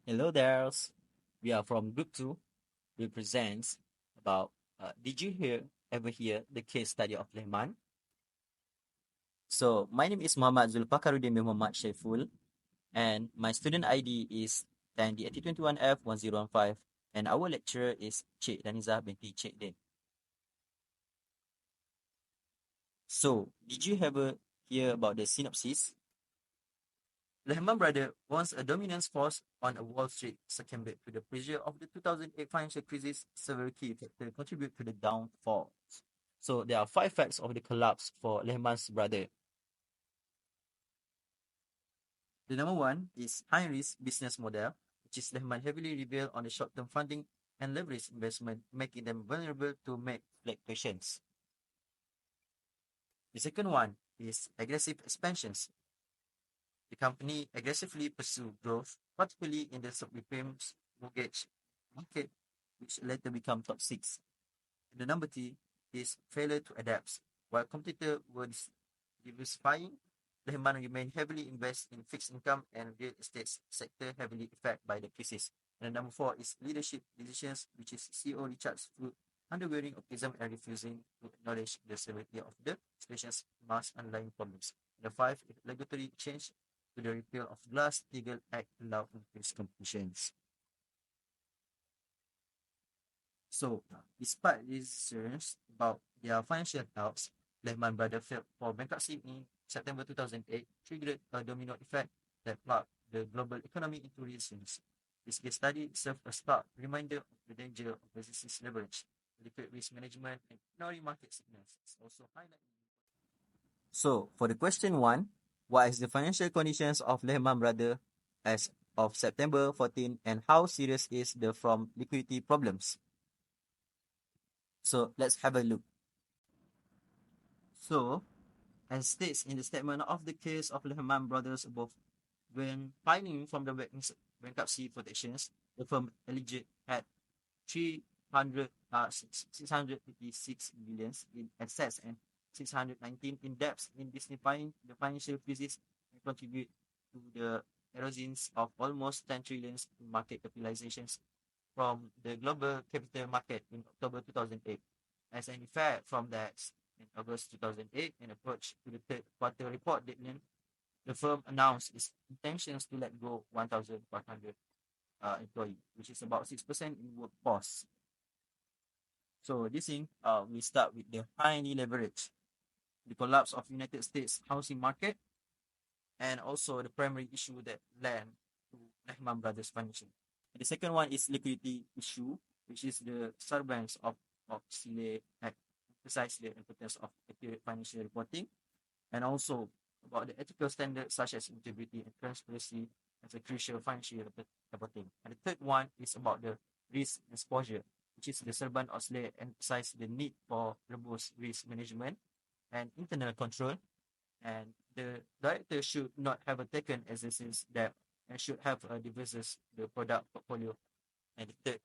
Hello there. We are from Group 2. We present about did you ever hear the case study of Lehman? So my name is Muhammad Zulfakaruddin bin Muhammad Shaiful and my student ID is 10D8021F1015 and our lecturer is Cik Daniza binti Cik Din. So did you ever hear about the synopsis? Lehman Brothers, once a dominant force on Wall Street, succumbed to the pressure of the 2008 financial crisis. Several key factors contribute to the downfall. So there are 5 facts of the collapse for Lehman Brothers. The number one is high risk business model, which is Lehman heavily relied on the short term funding and leverage investment, making them vulnerable to market fluctuations. The second one is aggressive expansions. The company aggressively pursued growth, particularly in the subprime mortgage market, which later became top 6. The number 3 is failure to adapt. While competitors were diversifying, Lehman remained heavily invested in fixed income and real estate sector heavily affected by the crisis. And the number 4 is leadership decisions, which is CEO Richard Fruit underwearing optimism and refusing to acknowledge the severity of the situation's mass underlying problems. The 5 is regulatory change to the repeal of Glass-Steagall Act allow increased competitions. So, despite these concerns about their financial health, Lehman Brothers filed for bankruptcy in September 2008, triggered a domino effect that plugged the global economy into recessions. This case study served a stark reminder of the danger of excessive leverage, liquid risk management, and ignoring market signals. It's also highlighted. So, for the question 1, what is the financial conditions of Lehman Brothers as of September 14 and how serious is the from liquidity problems? So let's have a look. So, as states in the statement of the case of Lehman Brothers above, when filing from the bankruptcy protections, the firm alleged had 656 billions in assets and 619 in debts in dignifying the financial crisis and contribute to the erosions of almost 10 trillion in market capitalizations from the global capital market in October 2008. As an effect from that, in August 2008, in approach to the third quarter report deadline, the firm announced its intentions to let go 1,500 employees, which is about 6% in workforce. So this thing, we start with the highly leverage, the collapse of United States housing market, and also the primary issue that led to Lehman Brothers financial. And the second one is liquidity issue, which is the surveillance of CLA Act, emphasize the importance of accurate financial reporting, and also about the ethical standards such as integrity and transparency as a crucial financial reporting. And the third one is about the risk exposure, which is the servant of SLA emphasize the need for robust risk management and internal control. And the director should not have taken excessive debt and should have diversified the product portfolio. And the third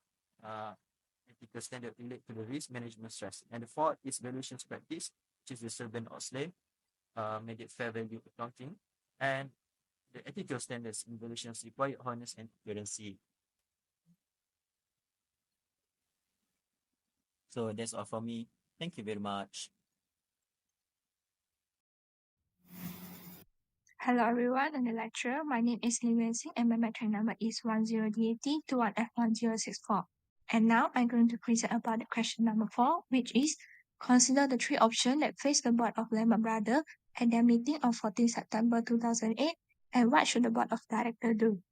ethical standard relate to the risk management stress. And the fourth is valuations practice, which is the servant or slave, made it fair value accounting. And the ethical standards in valuations require honest and transparency. So that's all from me. Thank you very much. Hello everyone, I'm the lecturer. My name is Lee Wen Sing and my metric number is 10DAT21F1064. And now I'm going to present about the question number 4, which is consider the 3 options that face the board of Lehman Brothers at their meeting on 14 September 2008 and what should the board of directors do?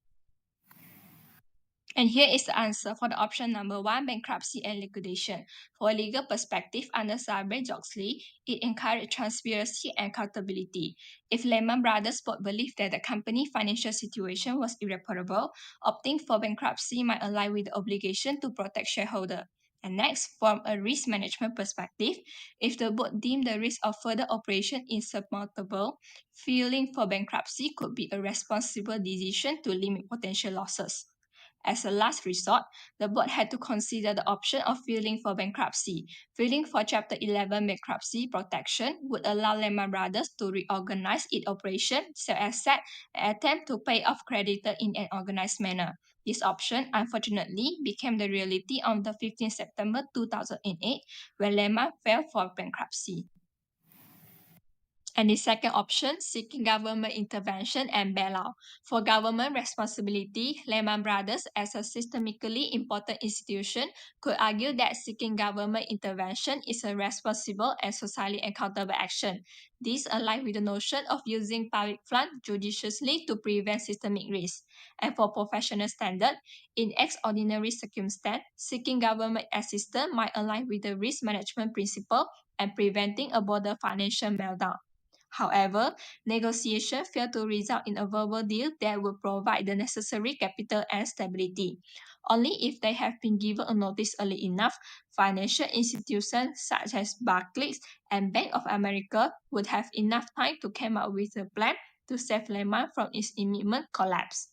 And here is the answer for the option number 1, bankruptcy and liquidation. For a legal perspective, under Sarbanes-Oxley, it encouraged transparency and accountability. If Lehman Brothers board believed that the company's financial situation was irreparable, opting for bankruptcy might align with the obligation to protect shareholders. And next, from a risk management perspective, if the board deemed the risk of further operation insurmountable, filing for bankruptcy could be a responsible decision to limit potential losses. As a last resort, the board had to consider the option of filing for bankruptcy. Filing for Chapter 11 bankruptcy protection would allow Lehman Brothers to reorganize its operation, sell assets, and attempt to pay off creditors in an organized manner. This option, unfortunately, became the reality on the 15th September 2008 when Lehman filed for bankruptcy. And the second option, seeking government intervention and bailout. For government responsibility, Lehman Brothers, as a systemically important institution, could argue that seeking government intervention is a responsible and socially accountable action. This aligns with the notion of using public funds judiciously to prevent systemic risk. And for professional standard, in extraordinary circumstances, seeking government assistance might align with the risk management principle and preventing a broader financial meltdown. However, negotiations failed to result in a verbal deal that would provide the necessary capital and stability. Only if they have been given a notice early enough, financial institutions such as Barclays and Bank of America would have enough time to come up with a plan to save Lehman from its imminent collapse.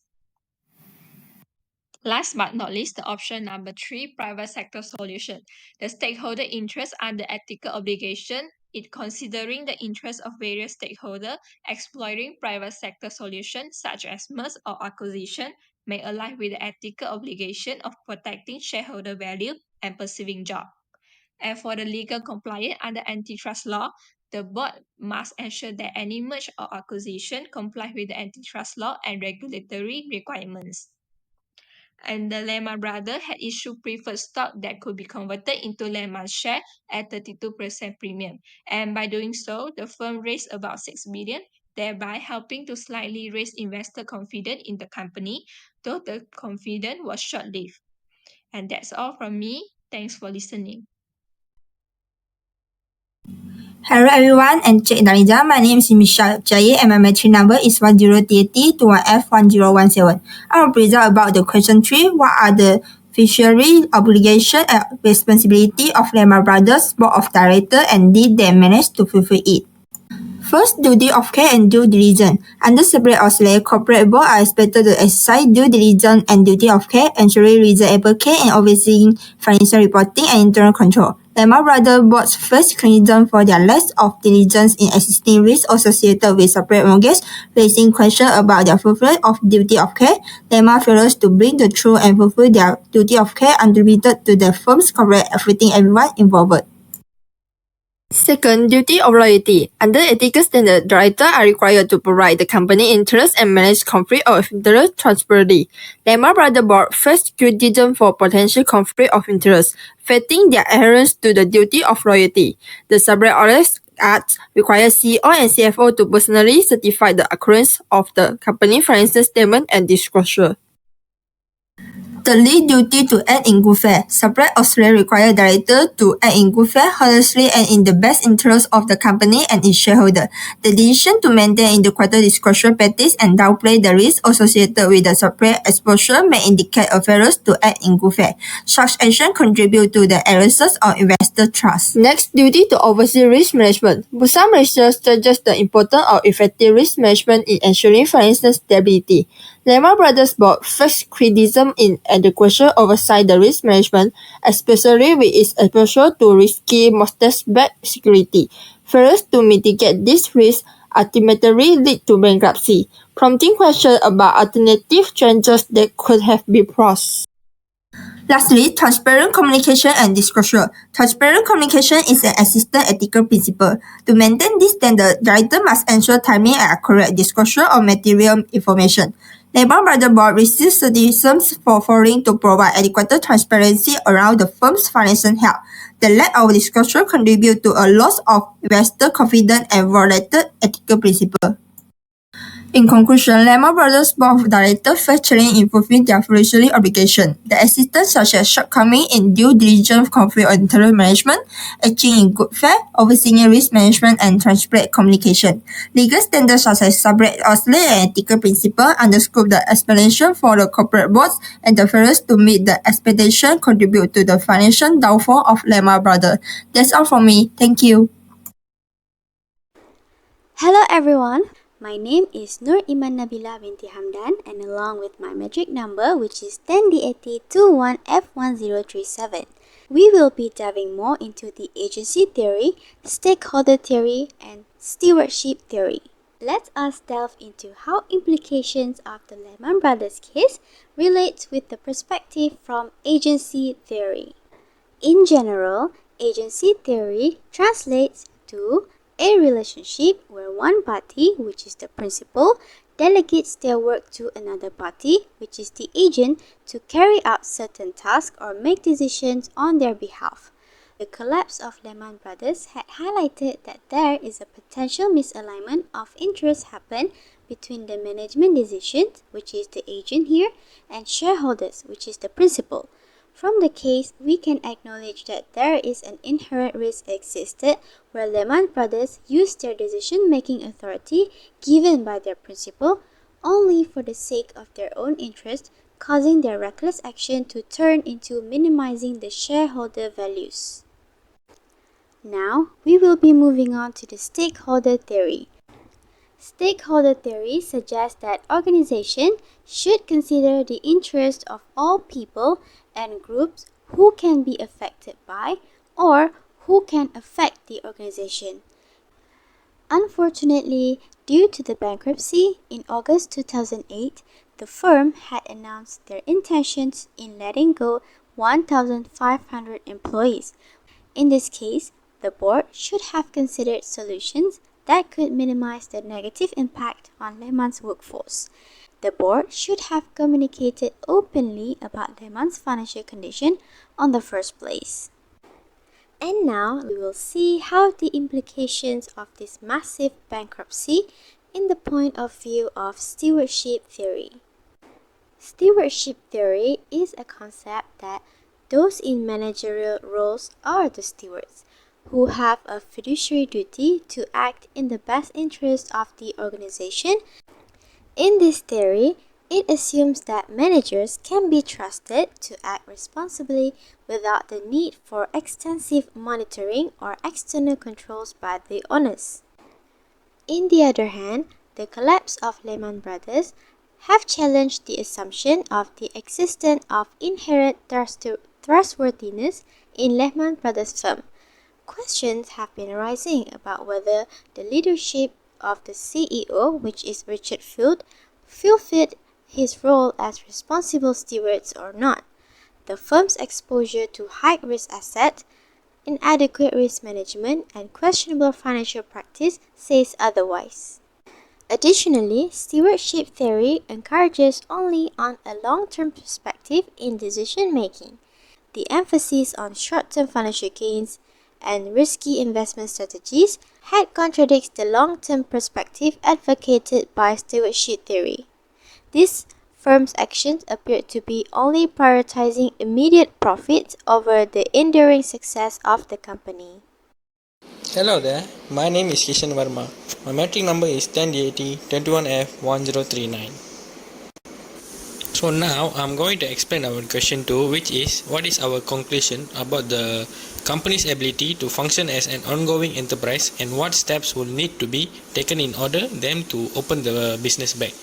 Last but not least, the option number 3, private sector solution. The stakeholder interests under ethical obligation it considering the interests of various stakeholders, exploring private sector solutions such as merger or acquisition may align with the ethical obligation of protecting shareholder value and preserving jobs. And for the legal compliance under antitrust law, the board must ensure that any merger or acquisition comply with the antitrust law and regulatory requirements. And the Lehman Brothers had issued preferred stock that could be converted into Lehman share at 32% premium. And by doing so, the firm raised about 6 billion, thereby helping to slightly raise investor confidence in the company, though the confidence was short-lived. And that's all from me. Thanks for listening. Hello everyone, and Cik Nalija. My name is Michelle Jaya and my matric number is 10TT21F1017. I will present about the question 3. What are the fiduciary obligation and responsibility of Lehman Brothers Board of Directors and did they manage to fulfill it? First, duty of care and due diligence. Under separate Australia, corporate boards are expected to exercise due diligence and duty of care, ensuring reasonable care and overseeing financial reporting and internal control. Lehman Brothers board's first criticism for their lack of diligence in existing risks associated with separate mortgages, raising questions about their fulfillment of duty of care. Lehman failures to bring the truth and fulfill their duty of care contributed to the firm's corporate affecting everyone involved. Second, duty of loyalty. Under ethical standards, directors are required to provide the company interests and manage conflict of interest transparently. Lehman Brothers Board first criticism for potential conflict of interest, failing their adherence to the duty of loyalty. The separate Act requires CEO and CFO to personally certify the occurrence of the company financial statement and disclosure. Thirdly, duty to act in good faith. Separate Australia requires directors to act in good faith, honestly, and in the best interest of the company and its shareholders. The decision to maintain inadequate disclosure practice and downplay the risk associated with the separate exposure may indicate a failure to act in good faith. Such action contribute to the erosion of investor trust. Next, duty to oversee risk management. Some research suggests the importance of effective risk management in ensuring financial stability. Lehman Brothers Board first criticism in adequate oversight the risk management, especially with its exposure to risky mortgage-backed security. Failures to mitigate this risk ultimately lead to bankruptcy, prompting questions about alternative changes that could have been proposed. Lastly, transparent communication and disclosure. Transparent communication is an existing ethical principle. To maintain this standard, directors must ensure timely and accurate disclosure of material information. Lehman Brothers Board receives criticisms for failing to provide adequate transparency around the firm's financial health. The lack of disclosure contributes to a loss of investor confidence and violated ethical principles. In conclusion, Lehman Brothers Board of Directors face challenge in fulfilling their fiduciary obligation. The existence such as shortcoming in due diligence, conflict of interest management, acting in good faith, overseeing risk management, and transparent communication. Legal standards such as separate Australia and ethical principles underscore the explanation for the corporate boards and the failures to meet the expectation contribute to the financial downfall of Lehman Brothers. That's all from me. Thank you. Hello everyone. My name is Nur Iman Nabila binti Hamdan, and along with my metric number, which is 10DAT21F1037, we will be diving more into the agency theory, stakeholder theory, and stewardship theory. Let us delve into how implications of the Lehman Brothers case relate with the perspective from agency theory. In general, agency theory translates to a relationship where one party, which is the principal, delegates their work to another party, which is the agent, to carry out certain tasks or make decisions on their behalf. The collapse of Lehman Brothers had highlighted that there is a potential misalignment of interest happen between the management decisions, which is the agent here, and shareholders, which is the principal. From the case, we can acknowledge that there is an inherent risk existed where Lehman Brothers used their decision-making authority given by their principal only for the sake of their own interest, causing their reckless action to turn into minimizing the shareholder values. Now, we will be moving on to the stakeholder theory. Stakeholder theory suggests that organizations should consider the interests of all people and groups who can be affected by or who can affect the organization. Unfortunately, due to the bankruptcy in August 2008, the firm had announced their intentions in letting go 1,500 employees. In this case, the board should have considered solutions that could minimize the negative impact on Lehman's workforce. The board should have communicated openly about Lehman's financial condition on the first place. And now we will see how the implications of this massive bankruptcy in the point of view of stewardship theory. Stewardship theory is a concept that those in managerial roles are the stewards, who have a fiduciary duty to act in the best interest of the organization. In this theory, it assumes that managers can be trusted to act responsibly without the need for extensive monitoring or external controls by the owners. On the other hand, the collapse of Lehman Brothers have challenged the assumption of the existence of inherent trustworthiness in Lehman Brothers firm. Questions have been arising about whether the leadership of the CEO, which is Richard Field, fulfilled his role as responsible stewards or not. The firm's exposure to high-risk assets, inadequate risk management, and questionable financial practice says otherwise. Additionally, stewardship theory encourages only on a long-term perspective in decision-making. The emphasis on short-term financial gains and risky investment strategies had contradicts the long-term perspective advocated by stewardship theory. These firms' actions appeared to be only prioritizing immediate profits over the enduring success of the company. Hello there, my name is Kishan Verma. My metric number is 10DAT21F1039. So now I'm going to explain our question 2, which is what is our conclusion about the company's ability to function as an ongoing enterprise and what steps will need to be taken in order them to open the business back.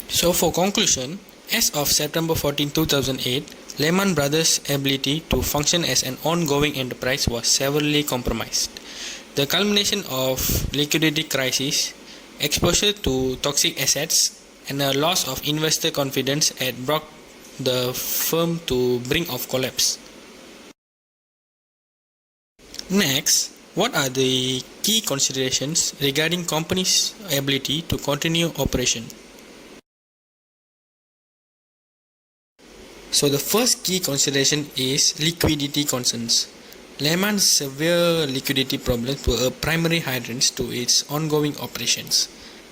So for conclusion, as of September 14, 2008, Lehman Brothers' ability to function as an ongoing enterprise was severely compromised. The culmination of liquidity crisis, exposure to toxic assets, and a loss of investor confidence had brought the firm to brink of collapse. Next, what are the key considerations regarding company's ability to continue operation? So the first key consideration is liquidity concerns. Lehman's severe liquidity problems were a primary hindrance to its ongoing operations.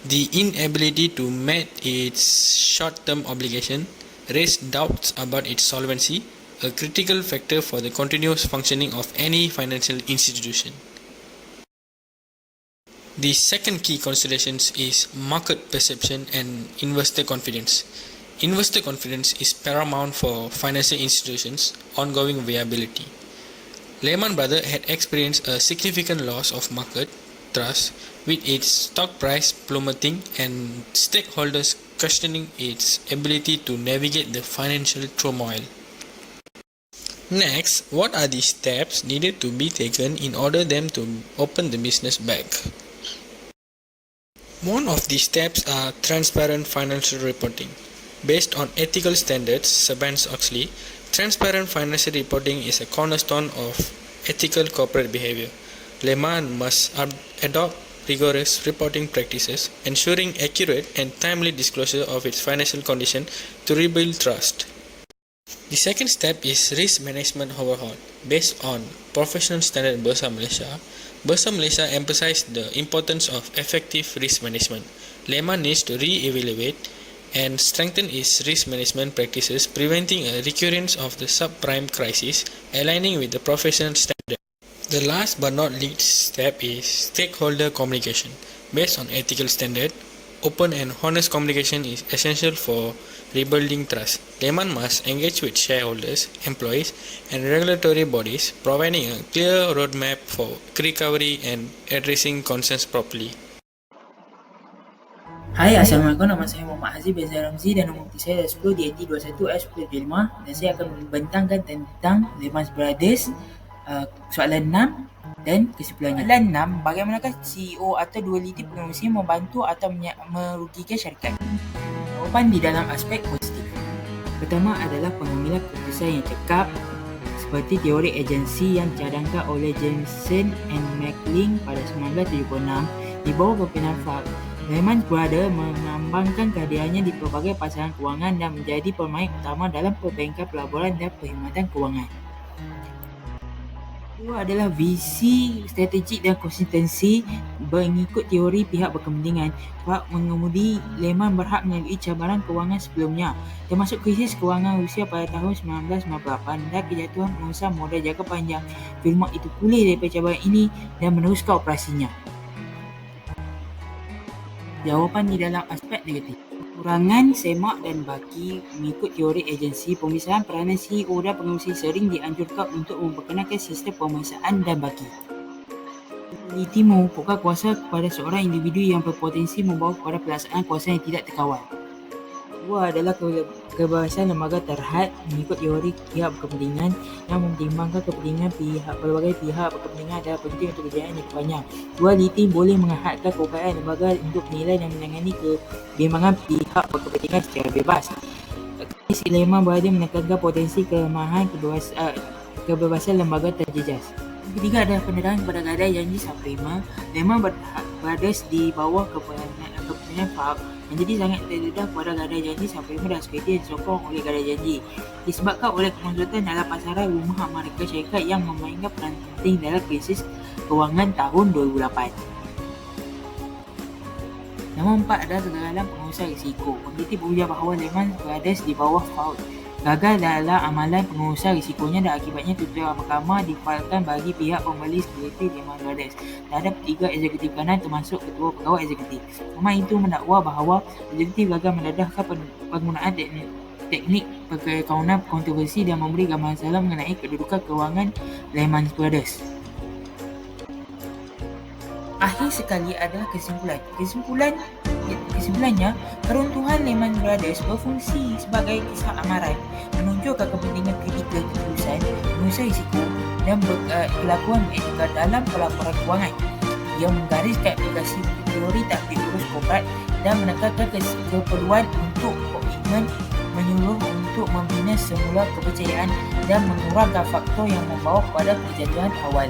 The inability to meet its short-term obligation raised doubts about its solvency, a critical factor for the continuous functioning of any financial institution. The second key consideration is market perception and investor confidence. Investor confidence is paramount for financial institutions' ongoing viability. Lehman Brothers had experienced a significant loss of market trust, with its stock price plummeting and stakeholders questioning its ability to navigate the financial turmoil. Next, what are the steps needed to be taken in order them to open the business back? One of these steps are transparent financial reporting. Based on ethical standards, Sarbanes-Oxley, transparent financial reporting is a cornerstone of ethical corporate behavior. Lehman must adopt rigorous reporting practices, ensuring accurate and timely disclosure of its financial condition to rebuild trust. The second step is risk management overhaul. Based on professional standard Bursa Malaysia emphasized the importance of effective risk management. Lehman needs to re-evaluate and strengthen its risk management practices, preventing a recurrence of the subprime crisis, aligning with the professional standard. The last but not least step is stakeholder communication. Based on ethical standard, open and honest communication is essential for rebuilding trust. Lehman must engage with shareholders, employees, and regulatory bodies, providing a clear roadmap for recovery and addressing concerns properly. Hai, Assalamualaikum. Nama saya Muhammad Haziq bin Zaid Ramzi dan nombor bukti saya adalah 10 DAT 21F1075 dan saya akan membentangkan tentang Lehman Brothers soalan 6 dan kesimpulannya. Soalan 6, bagaimanakah CEO atau dualiti pengerusi membantu atau merugikan syarikat? Jawapan di dalam aspek positif. Pertama adalah pengambilan keputusan yang cekap seperti teori agensi yang dicadangkan oleh Jameson and McLean pada 1976 di bawah pimpinan Falk. Lehman Brothers mengembangkan kehadirannya di pelbagai pasaran kewangan dan menjadi pemain utama dalam perbankan, pelaburan dan perkhidmatan kewangan. Kedua adalah visi strategik dan konsistensi mengikut teori pihak berkepentingan. Falk mengemudi Lehman berhak melalui cabaran kewangan sebelumnya, termasuk krisis kewangan Rusia pada tahun 1998 dan kejatuhan pengusaha modal jangka panjang. Firma itu pulih daripada cabaran ini dan meneruskan operasinya. Jawapan di dalam aspek negatif. Kurangan semak dan baki mengikut teori agensi, pemisahan peranan CEO dan pengerusi sering dianjurkan untuk memperkenalkan sistem pemisahan dan baki. Dualiti memupukkan kuasa kepada seorang individu yang berpotensi membawa kepada pelaksanaan kuasa yang tidak terkawal. Kedua adalah kebebasan lembaga terhad mengikut teori pihak berkepentingan yang mempertimbangkan kepentingan pelbagai pihak berkepentingan adalah penting untuk kejayaan yang panjang. Dualiti boleh menghadkan keupayaan lembaga untuk menilai dan menangani kebimbangan pihak berkepentingan secara bebas. Lehman Brothers menekankan potensi kelemahan kebebasan lembaga terjejas. Ketiga adalah pendedahan kepada gadai janji subprima. Lehman Brothers di bawah kepemimpinan Falk menjadi sangat terdedah kepada gadai janji subprima dan sekuriti yang disokong oleh gadai janji, disebabkan oleh kekonsultan dalam pasaran rumah Amerika Syarikat yang memainkan peranan penting dalam krisis kewangan tahun 2008. Nombor 4 adalah kegagalan pengusaha risiko. Peneliti berujar bahawa Lehman Brothers di bawah Falk gagal dalam amalan pengurusan risikonya dan akibatnya tutupan mahkamah difailkan bagi pihak pembeli sekuriti Lehman Brothers terhadap 3 eksekutif kanan termasuk ketua pegawai eksekutif. Mahkamah itu mendakwa bahawa eksekutif gagal mendedahkan penggunaan teknik perkawanan kontroversi dan memberi gambaran salah mengenai kedudukan kewangan Lehman Brothers. Akhir sekali adalah kesimpulannya, keruntuhan Lehman Brothers berfungsi sebagai kisah amaran menunjukkan kepentingan kritikal keputusan, pengurusan risiko dan kelakuan beretika dalam pelaporan kewangan. Ia menggariskan aplikasi teori taktik urus korporat dan menekankan keperluan untuk komitmen menyeluruh untuk membina semula kepercayaan dan mengurangkan faktor yang membawa kepada kejatuhan awal.